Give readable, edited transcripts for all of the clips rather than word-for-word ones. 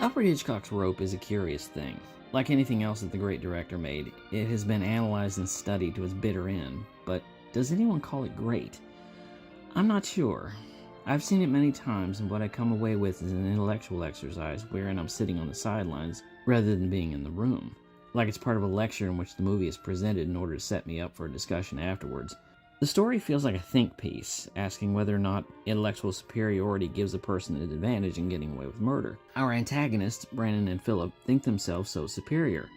Alfred Hitchcock's Rope is a curious thing. Like anything else that the great director made, it has been analyzed and studied to its bitter end, but does anyone call it great? I'm not sure. I've seen it many times, and what I come away with is an intellectual exercise wherein I'm sitting on the sidelines rather than being in the room. Like it's part of a lecture in which the movie is presented in order to set me up for a discussion afterwards. The story feels like a think piece, asking whether or not intellectual superiority gives a person an advantage in getting away with murder. Our antagonists, Brandon and Philip, think themselves so superior.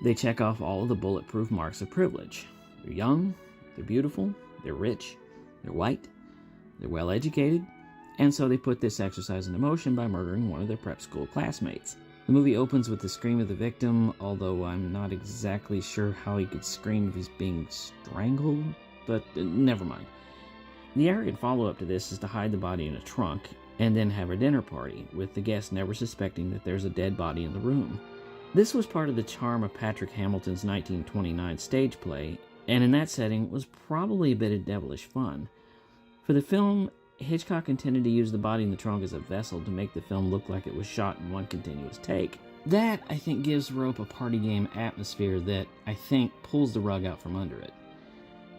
They check off all of the bulletproof marks of privilege. They're young, they're beautiful, they're rich, they're white, they're well educated, and so they put this exercise into motion by murdering one of their prep school classmates. The movie opens with the scream of the victim, although I'm not exactly sure how he could scream if he's being strangled, but never mind. The arrogant follow-up to this is to hide the body in a trunk and then have a dinner party, with the guests never suspecting that there's a dead body in the room. This was part of the charm of Patrick Hamilton's 1929 stage play, and in that setting was probably a bit of devilish fun. For the film, Hitchcock intended to use the body in the trunk as a vessel to make the film look like it was shot in one continuous take. That, I think, gives Rope a party game atmosphere that, I think, pulls the rug out from under it.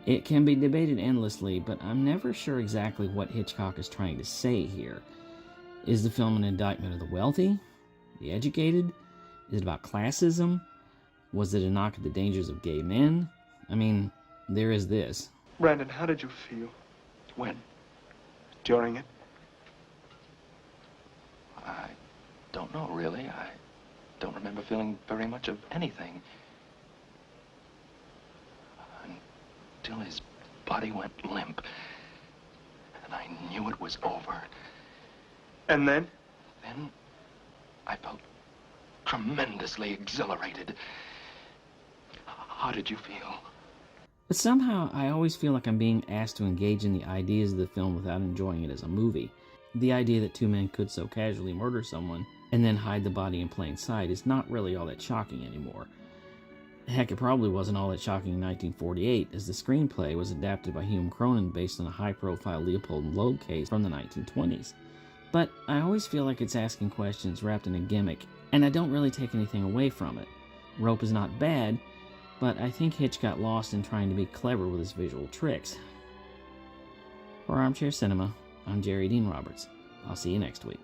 It can be debated endlessly, but I'm never sure exactly what Hitchcock is trying to say here. Is the film an indictment of the wealthy? The educated? Is it about classism? Was it a knock at the dangers of gay men? I mean, there is this. Brandon, how did you feel? When? During it? I don't know, really. I don't remember feeling very much of anything. Until his body went limp. And I knew it was over. And then? Then I felt tremendously exhilarated. How did you feel? But somehow, I always feel like I'm being asked to engage in the ideas of the film without enjoying it as a movie. The idea that two men could so casually murder someone and then hide the body in plain sight is not really all that shocking anymore. Heck, it probably wasn't all that shocking in 1948, as the screenplay was adapted by Hume Cronyn based on a high-profile Leopold and Loeb case from the 1920s. But I always feel like it's asking questions wrapped in a gimmick, and I don't really take anything away from it. Rope is not bad, but I think Hitch got lost in trying to be clever with his visual tricks. For Armchair Cinema, I'm Jerry Dean Roberts. I'll see you next week.